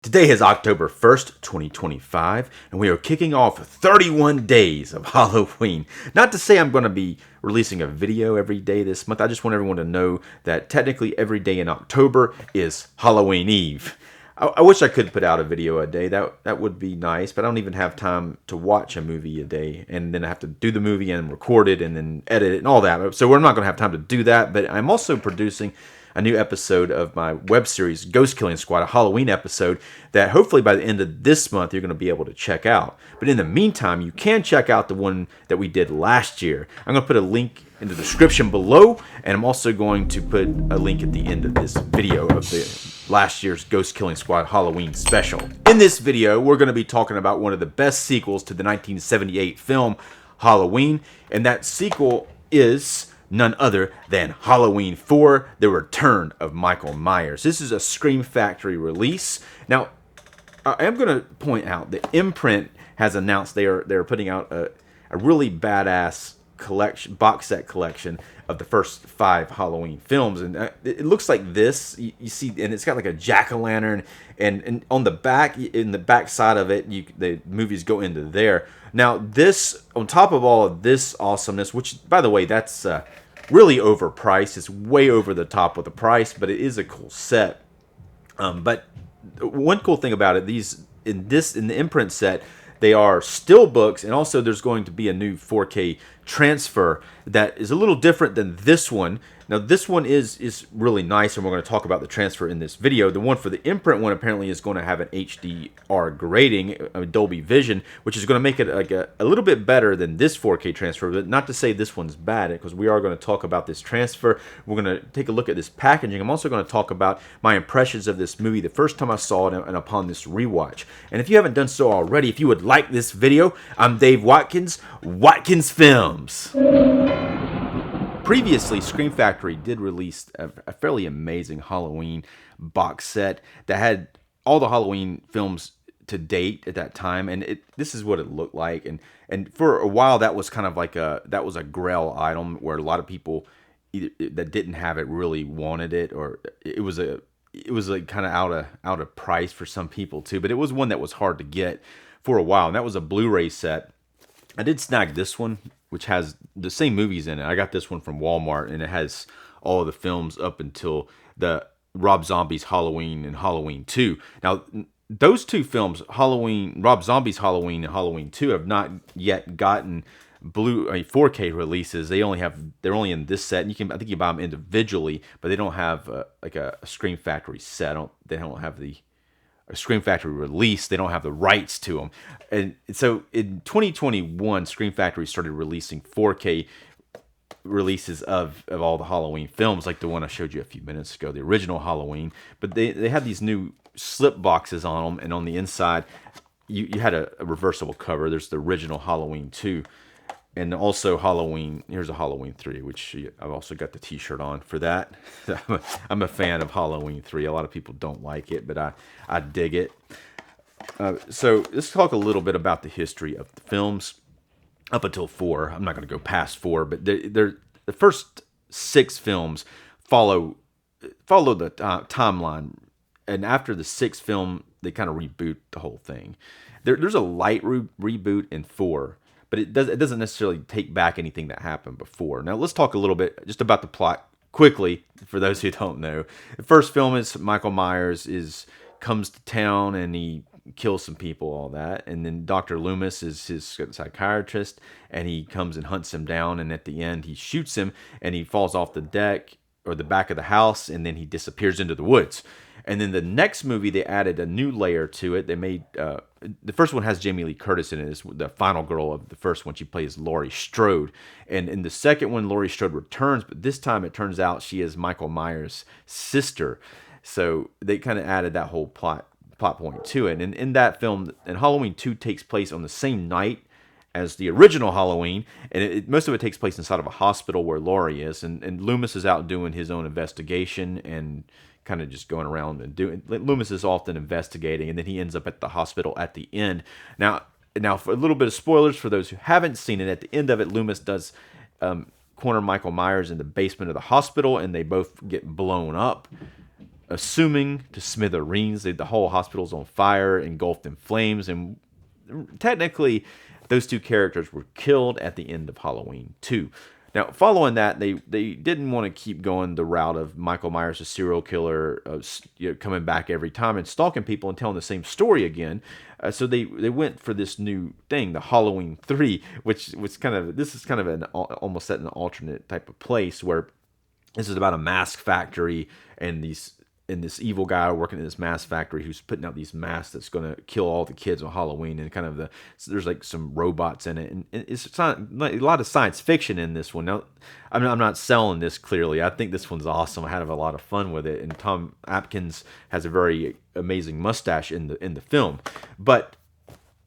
Today is October 1st, 2025, and we are kicking off 31 days of Halloween. Not to say I'm going to be releasing a video every day this month. I just want everyone to know that technically every day in October is Halloween Eve. I wish I could put out a video a day. That would be nice, but I don't even have time to watch a movie a day, and then I have to do the movie and record it and then edit it and all that. So we're not going to have time to do that, but I'm also producing a new episode of my web series, Ghost Killing Squad, a Halloween episode that hopefully by the end of this month you're going to be able to check out. But in the meantime, you can check out the one that we did last year. I'm going to put a link in the description below, and I'm also going to put a link at the end of this video of the last year's Ghost Killing Squad Halloween special. In this video, we're going to be talking about one of the best sequels to the 1978 film Halloween, and that sequel is none other than Halloween 4, The Return of Michael Myers. This is a Scream Factory release. Now, I am going to point out that Imprint has announced they're putting out a really badass collection, box set collection of the first 5 Halloween films, and it looks like this. You see, and it's got like a jack-o'-lantern, and on the back, in the back side of it, the movies go into there. Now, this, on top of all of this awesomeness, which, by the way, that's really overpriced. It's way over the top with the price, but it is a cool set. But one cool thing about it, these in the Imprint set, they are still books, and also there's going to be a new 4K transfer that is a little different than this one. Now, this one is really nice, and we're going to talk about the transfer in this video. The one for the Imprint one apparently is going to have an HDR grading, Dolby Vision, which is going to make it like a little bit better than this 4K transfer. But not to say this one's bad, because we are going to talk about this transfer. We're going to take a look at this packaging. I'm also going to talk about my impressions of this movie the first time I saw it and upon this rewatch. And if you haven't done so already, if you would like this video, I'm Dave Watkins, Watkins Films. Previously, Scream Factory did release a fairly amazing Halloween box set that had all the Halloween films to date at that time, and this is what it looked like. And for a while, that was kind of like a grail item where a lot of people either that didn't have it really wanted it, or it was like kind of out of price for some people too. But it was one that was hard to get for a while, and that was a Blu-ray set. I did snag this one, which has the same movies in it. I got this one from Walmart, and it has all of the films up until the Rob Zombie's Halloween and Halloween 2. Now, those two films, Rob Zombie's Halloween and Halloween 2, have not yet gotten 4K releases. They're only in this set. And I think you buy them individually, but they don't have like a Scream Factory set. They don't have a Scream Factory release. They don't have the rights to them. And so in 2021, Scream Factory started releasing 4K releases of all the Halloween films, like the one I showed you a few minutes ago, the original Halloween. But they had these new slip boxes on them, and on the inside, you had a reversible cover. There's the original Halloween 2. And also Halloween, here's a Halloween 3, which I've also got the t-shirt on for that. I'm a fan of Halloween 3. A lot of people don't like it, but I dig it. So let's talk a little bit about the history of the films up until 4. I'm not going to go past 4, but the first 6 films follow the timeline. And after the 6th film, they kind of reboot the whole thing. There's a light reboot in 4. But it doesn't necessarily take back anything that happened before. Now, let's talk a little bit just about the plot quickly, for those who don't know. The first film is Michael Myers comes to town, and he kills some people, all that. And then Dr. Loomis is his psychiatrist, and he comes and hunts him down. And at the end, he shoots him, and he falls off the deck or the back of the house, and then he disappears into the woods. And then the next movie, they added a new layer to it. They made the first one has Jamie Lee Curtis in it. It's the final girl of the first one. She plays Laurie Strode. And in the second one, Laurie Strode returns, but this time it turns out she is Michael Myers' sister. So they kind of added that whole plot point to it. And in that film, and Halloween 2 takes place on the same night as the original Halloween, and most of it takes place inside of a hospital where Laurie is, and Loomis is out doing his own investigation and kind of just going around and doing. Loomis is often investigating, and then he ends up at the hospital at the end. Now for a little bit of spoilers for those who haven't seen it, at the end of it, Loomis does corner Michael Myers in the basement of the hospital, and they both get blown up. assuming to smithereens. The whole hospital's on fire, engulfed in flames, and technically, those two characters were killed at the end of Halloween 2. Now, following that, they didn't want to keep going the route of Michael Myers, a serial killer, coming back every time and stalking people and telling the same story again. So they went for this new thing, the Halloween 3, which was this is kind of an almost set in an alternate type of place where this is about a mask factory and this evil guy working in this mask factory who's putting out these masks that's going to kill all the kids on Halloween, and so there's like some robots in it, and it's not, a lot of science fiction in this one. Now, I'm not selling this clearly. I think this one's awesome. I had a lot of fun with it, and Tom Atkins has a very amazing mustache in the film, but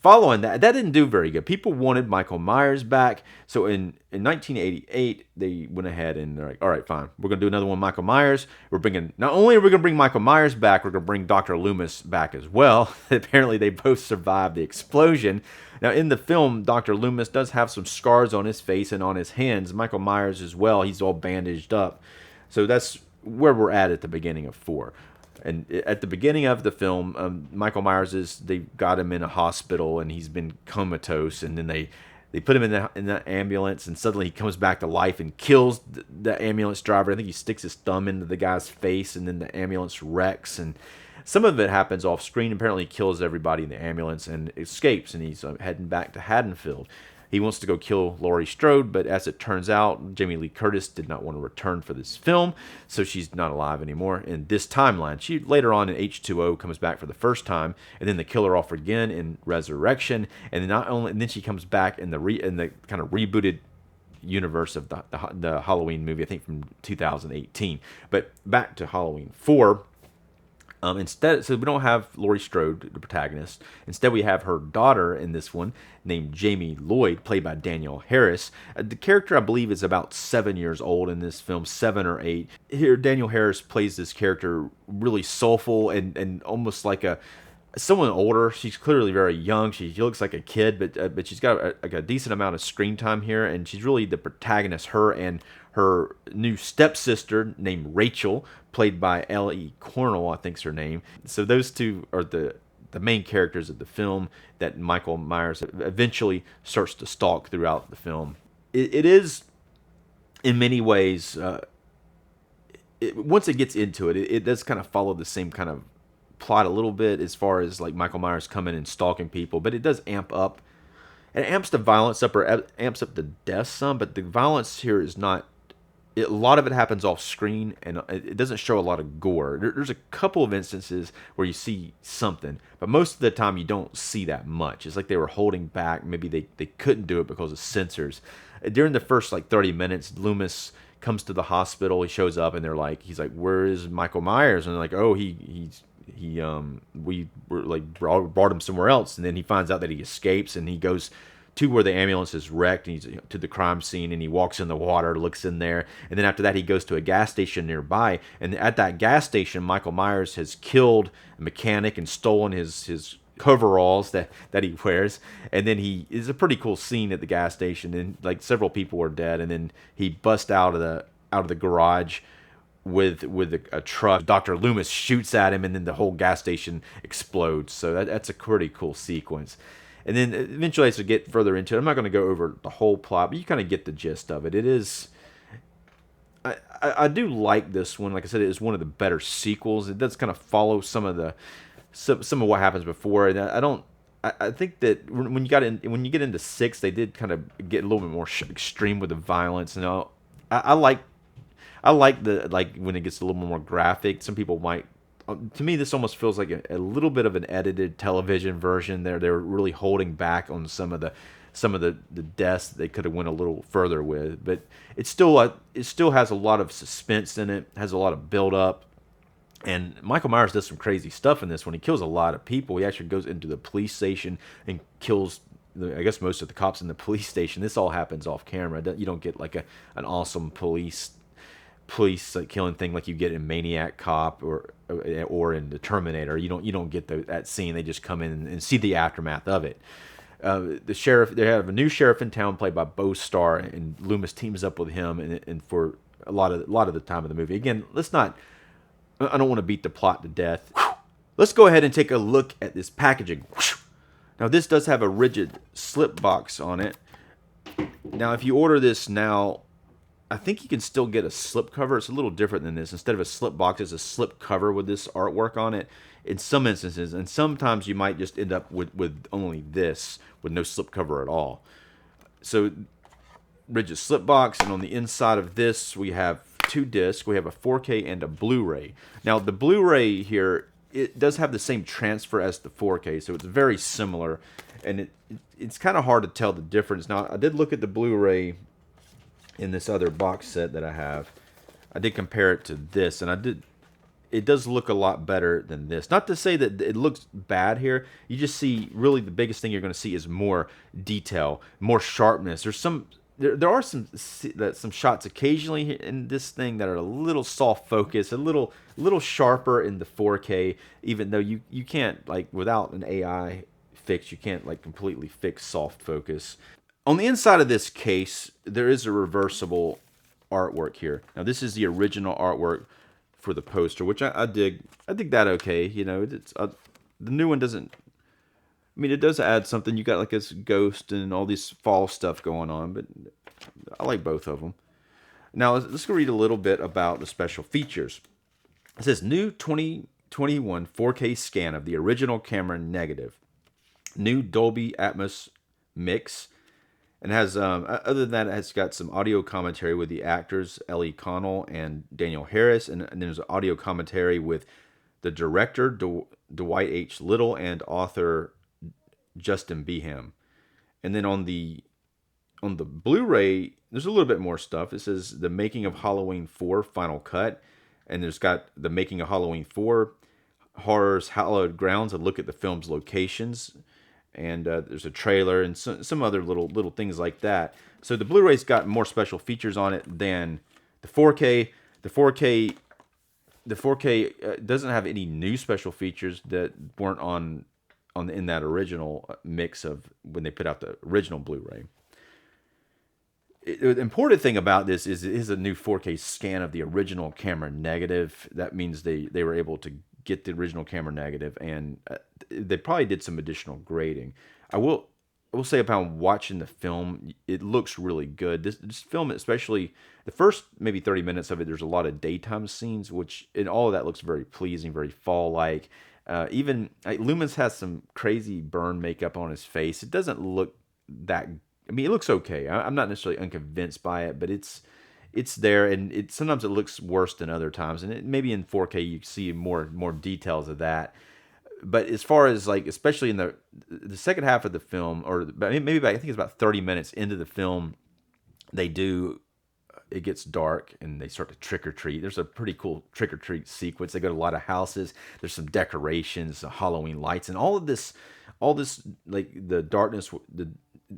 following that didn't do very good. People wanted Michael Myers back. So in 1988, they went ahead and they're like, all right, fine. We're going to do another one, Michael Myers. Not only are we going to bring Michael Myers back, we're going to bring Dr. Loomis back as well. Apparently, they both survived the explosion. Now, in the film, Dr. Loomis does have some scars on his face and on his hands. Michael Myers as well. He's all bandaged up. So that's where we're at the beginning of 4. And at the beginning of the film, Michael Myers they got him in a hospital and he's been comatose, and then they put him in the ambulance, and suddenly he comes back to life and kills the ambulance driver. I think he sticks his thumb into the guy's face, and then the ambulance wrecks, and some of it happens off screen. Apparently he kills everybody in the ambulance and escapes, and he's heading back to Haddonfield. He wants to go kill Laurie Strode, but as it turns out, Jamie Lee Curtis did not want to return for this film, so she's not alive anymore in this timeline. She later on in H2O comes back for the first time, and then they kill her off again in Resurrection, and then she comes back in the kind of rebooted universe of the Halloween movie, I think from 2018. But back to Halloween 4. Instead, so we don't have Laurie Strode, the protagonist. Instead, we have her daughter in this one, named Jamie Lloyd, played by Danielle Harris. The character, I believe, is about 7 years old in this film, 7 or 8. Here, Danielle Harris plays this character really soulful and almost like someone older. She's clearly very young. She looks like a kid, but she's got a decent amount of screen time here, and she's really the protagonist. Her and her new stepsister named Rachel, played by Ellie Cornell, I think's her name. So those two are the main characters of the film that Michael Myers eventually starts to stalk throughout the film. It is, in many ways, once it gets into it, it does kind of follow the same kind of plot a little bit as far as like Michael Myers coming and stalking people, but it does amp up. It amps the violence up, or amps up the death some, but the violence here is not. A lot of it happens off screen, and it doesn't show a lot of gore. There's a couple of instances where you see something, but most of the time you don't see that much. It's like they were holding back. Maybe they couldn't do it because of censors. During the first 30 minutes, Loomis comes to the hospital. He shows up, and he's like, "Where is Michael Myers?" And they're like, "Oh, we brought him somewhere else." And then he finds out that he escapes, and he goes to where the ambulance is wrecked, and he's to the crime scene, and he walks in the water, looks in there, and then after that he goes to a gas station nearby, and at that gas station Michael Myers has killed a mechanic and stolen his coveralls that he wears, and then it's a pretty cool scene at the gas station, and several people are dead, and then he busts out of the garage with a truck. Dr. Loomis shoots at him, and then the whole gas station explodes. So that's a pretty cool sequence. And then eventually, as we get further into it, I'm not going to go over the whole plot, but you kind of get the gist of it. It is, I do like this one. Like I said, it is one of the better sequels. It does kind of follow some of what happens before, and I think that when you get into 6, they did kind of get a little bit more extreme with the violence. And I like when it gets a little more graphic. Some people might. To me, this almost feels like a little bit of an edited television version. They're really holding back on some of the deaths that they could have went a little further with, but it still has a lot of suspense in it, has a lot of build up, and Michael Myers does some crazy stuff in this one. He kills a lot of people. He actually goes into the police station and kills, I guess, most of the cops in the police station. This all happens off camera. You don't get an awesome police killing thing like you get in Maniac Cop or in the Terminator. You don't get that scene. They just come in and see the aftermath of it. The sheriff, they have a new sheriff in town played by Bo Starr, and Loomis teams up with him and for a lot of the time of the movie. Again, let's not I don't want to beat the plot to death. Let's go ahead and take a look at this packaging. Now this does have a rigid slip box on it. Now if you order this now, I think you can still get a slip cover. It's a little different than this. Instead of a slip box, it's a slip cover with this artwork on it in some instances. And sometimes you might just end up with only this, with no slip cover at all. So rigid slip box, and on the inside of this we have two discs. We have a 4K and a Blu-ray. Now the Blu-ray here, it does have the same transfer as the 4K, so it's very similar, and it's kind of hard to tell the difference. Now I did look at the Blu-ray in this other box set that I have. I did compare it to this, and it does look a lot better than this. Not to say that it looks bad here. You just see, really the biggest thing you're going to see is more detail, more sharpness. There are some shots occasionally in this thing that are a little soft focus, a little sharper in the 4K, even though you can't, like, without an AI fix, you can't like completely fix soft focus. On the inside of this case, there is a reversible artwork here. Now this is the original artwork for the poster, which I dig. I dig that okay. You know, it's the new one doesn't. I mean, it does add something. You got like this ghost and all this fall stuff going on, but I like both of them. Now let's go read a little bit about the special features. It says new 2021 4K scan of the original camera negative, new Dolby Atmos mix. And has, other than that, it's got some audio commentary with the actors Ellie Connell and Daniel Harris, and there's audio commentary with the director Dwight H. Little and author Justin Beeham. And then on the Blu-ray, there's a little bit more stuff. It says the making of Halloween 4 Final Cut, and there's got the making of Halloween 4 Horror's Hallowed Grounds, a look at the film's locations. And there's a trailer and some other little things like that. So the Blu-ray's got more special features on it than the 4K. The 4K doesn't have any new special features that weren't in that original mix of when they put out the original Blu-ray. The important thing about this is it is a new 4K scan of the original camera negative. That means they were able to get the original camera negative, and they probably did some additional grading. I will say, upon watching the film, it looks really good. This film, especially the first maybe 30 minutes of it, there's a lot of daytime scenes, which in all of that looks very pleasing, very fall-like. Even Loomis has some crazy burn makeup on his face. It doesn't look that. I mean, it looks okay. I'm not necessarily unconvinced by it, but it's there, and sometimes it looks worse than other times, and maybe in 4K you see more details of that. But as far as, like, especially in the second half of the film, or maybe I think it's about 30 minutes into the film, it gets dark and they start to trick or treat. There's a pretty cool trick or treat sequence. They go to a lot of houses. There's some decorations, some Halloween lights, and all this like the darkness, the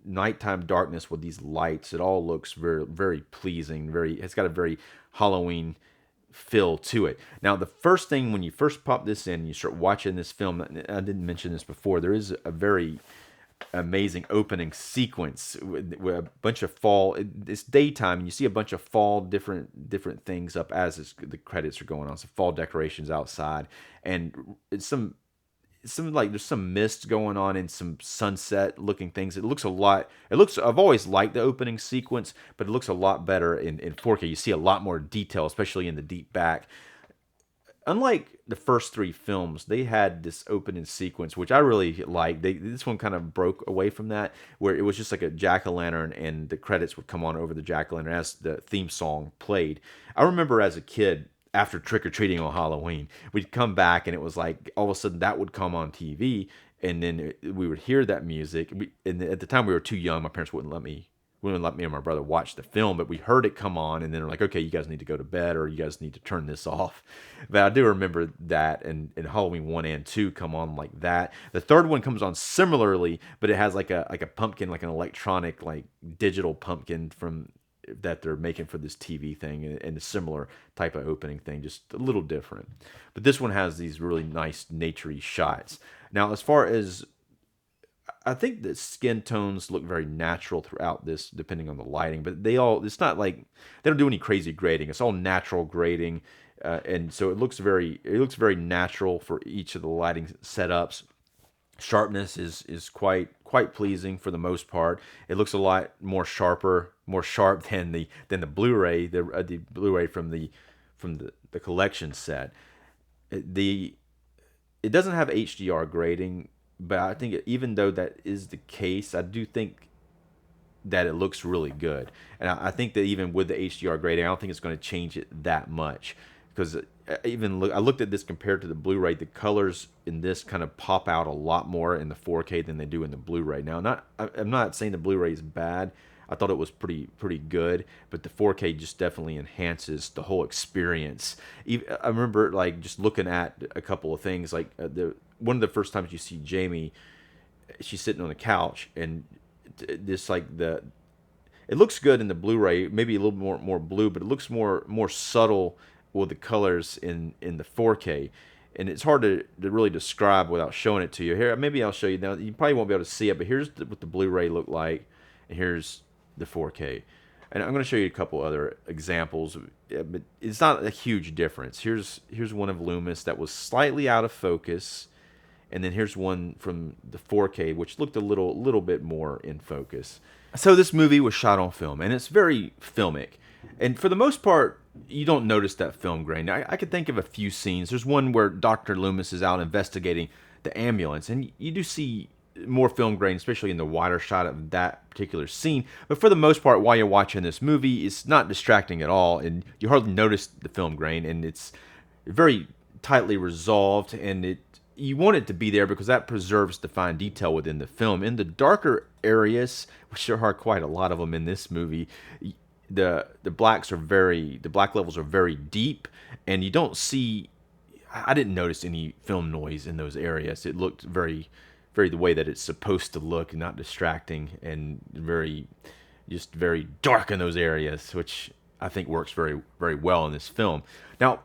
nighttime darkness with these lights. It all looks very, very pleasing. It's got a very Halloween feel to it. Now, the first thing when you first pop this in, you start watching this film. I didn't mention this before. There is a very amazing opening sequence with a bunch of fall. It's daytime, and you see a bunch of fall different things up as the credits are going on. Some fall decorations outside, and it's some like there's some mist going on and some sunset looking things. I've always liked the opening sequence, but it looks a lot better in 4K. You see a lot more detail, especially in the deep back. Unlike the first three films, they had this opening sequence, which I really liked. This one kind of broke away from that, where it was just like a jack-o'-lantern, and the credits would come on over the jack-o'-lantern as the theme song played. I remember as a kid, after trick-or-treating on Halloween, we'd come back, and it was like all of a sudden that would come on TV, and then we would hear that music. And at the time we were too young. My parents wouldn't let me and my brother watch the film, but we heard it come on, and then they're like, okay, you guys need to go to bed, or you guys need to turn this off. But I do remember that, and Halloween 1 and 2 come on like that. The third one comes on similarly, but it has like a pumpkin, like an electronic, like digital pumpkin that they're making for this TV thing, and a similar type of opening thing, just a little different. But this one has these really nice naturey shots. Now, as far as, I think the skin tones look very natural throughout this, depending on the lighting, but it's not like, they don't do any crazy grading. It's all natural grading. and so it looks very natural for each of the lighting setups. Sharpness is quite pleasing for the most part. It looks a lot more sharp than the Blu-ray, the Blu-ray from the collection set. The It doesn't have HDR grading, but I think even though that is the case, I do think that it looks really good. And I think that even with the HDR grading, I don't think it's going to change it that much. Because I looked at this compared to the Blu-ray, the colors in this kind of pop out a lot more in the 4K than they do in the Blu-ray. Now, I'm not saying the Blu-ray is bad. I thought it was pretty good, but the 4K just definitely enhances the whole experience. I remember like just looking at a couple of things, like one of the first times you see Jamie, she's sitting on the couch, and this like it looks good in the Blu-ray, maybe a little more blue, but it looks more subtle with the colors in the 4K. And it's hard to really describe without showing it to you. Here, maybe I'll show you. Now, you probably won't be able to see it, but here's what the Blu-ray looked like, and here's the 4K. And I'm going to show you a couple other examples, but it's not a huge difference. Here's one of Loomis that was slightly out of focus, and then here's one from the 4K, which looked a little bit more in focus. So this movie was shot on film, and it's very filmic. And for the most part, you don't notice that film grain. I could think of a few scenes. There's one where Dr. Loomis is out investigating the ambulance, and you do see more film grain, especially in the wider shot of that particular scene. But for the most part, while you're watching this movie, it's not distracting at all, and you hardly notice the film grain, and it's very tightly resolved, and you want it to be there because that preserves the fine detail within the film. In the darker areas, which there are quite a lot of them in this movie, the black levels are very deep, and you don't see. I didn't notice any film noise in those areas. It looked very the way that it's supposed to look, not distracting, and very dark in those areas, which I think works very well in this film. Now,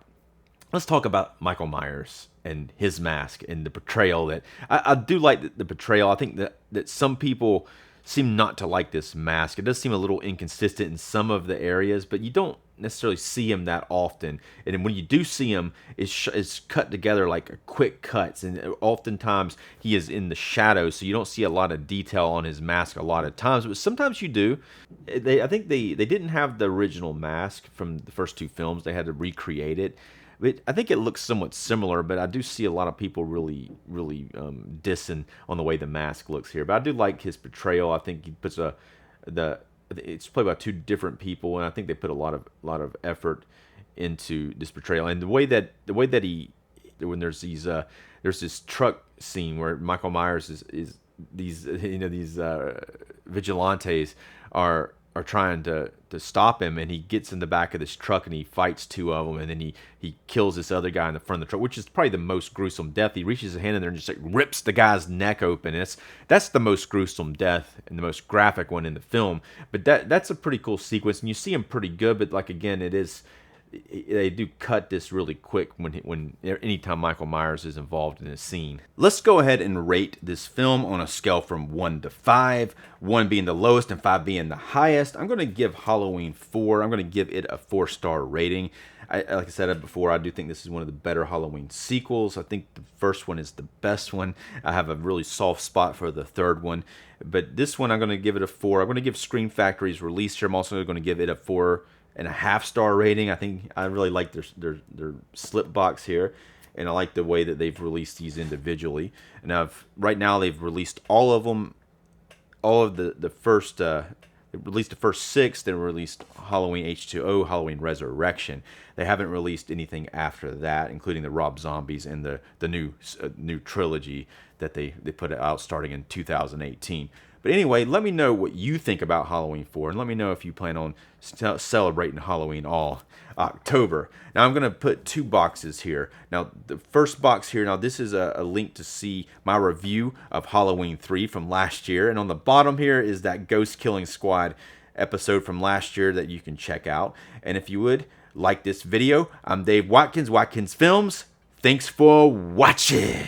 let's talk about Michael Myers and his mask and the portrayal that I do like the portrayal. I think that some people seem not to like this mask. It does seem a little inconsistent in some of the areas, but you don't necessarily see him that often. And when you do see him, it's cut together like quick cuts, and oftentimes he is in the shadows, so you don't see a lot of detail on his mask a lot of times, but sometimes you do. I think they didn't have the original mask from the first two films. They had to recreate it. I think it looks somewhat similar, but I do see a lot of people really dissing on the way the mask looks here. But I do like his portrayal. I think he puts it's played by two different people, and I think they put a lot of effort into this portrayal. And the way that when there's this truck scene where Michael Myers is these vigilantes are trying to stop him, and he gets in the back of this truck and he fights two of them, and then he kills this other guy in the front of the truck, which is probably the most gruesome death. He reaches his hand in there and just like rips the guy's neck open. And that's the most gruesome death and the most graphic one in the film. But that's a pretty cool sequence, and you see him pretty good. But like again, they do cut this really quick when anytime Michael Myers is involved in a scene. Let's go ahead and rate this film on a scale from 1 to 5, 1 being the lowest and 5 being the highest. I'm going to give Halloween 4. I'm going to give it a 4-star rating. Like I said before, I do think this is one of the better Halloween sequels. I think the first one is the best one. I have a really soft spot for the third one, but this one I'm going to give it a 4. I'm going to give Scream Factory's release here. I'm also going to give it a 4.5-star rating. I think I really like their slip box here, and I like the way that they've released these individually. And right now they've released all of them, all of the first. They released the first 6. They released Halloween H2O, Halloween Resurrection. They haven't released anything after that, including the Rob Zombies and the new trilogy that they put out starting in 2018. But anyway, let me know what you think about Halloween 4, and let me know if you plan on celebrating Halloween all October. Now, I'm going to put 2 boxes here. Now, the first box here, now this is a link to see my review of Halloween 3 from last year. And on the bottom here is that Ghost Killing Squad episode from last year that you can check out. And if you would like this video, I'm Dave Watkins, Watkins Films. Thanks for watching.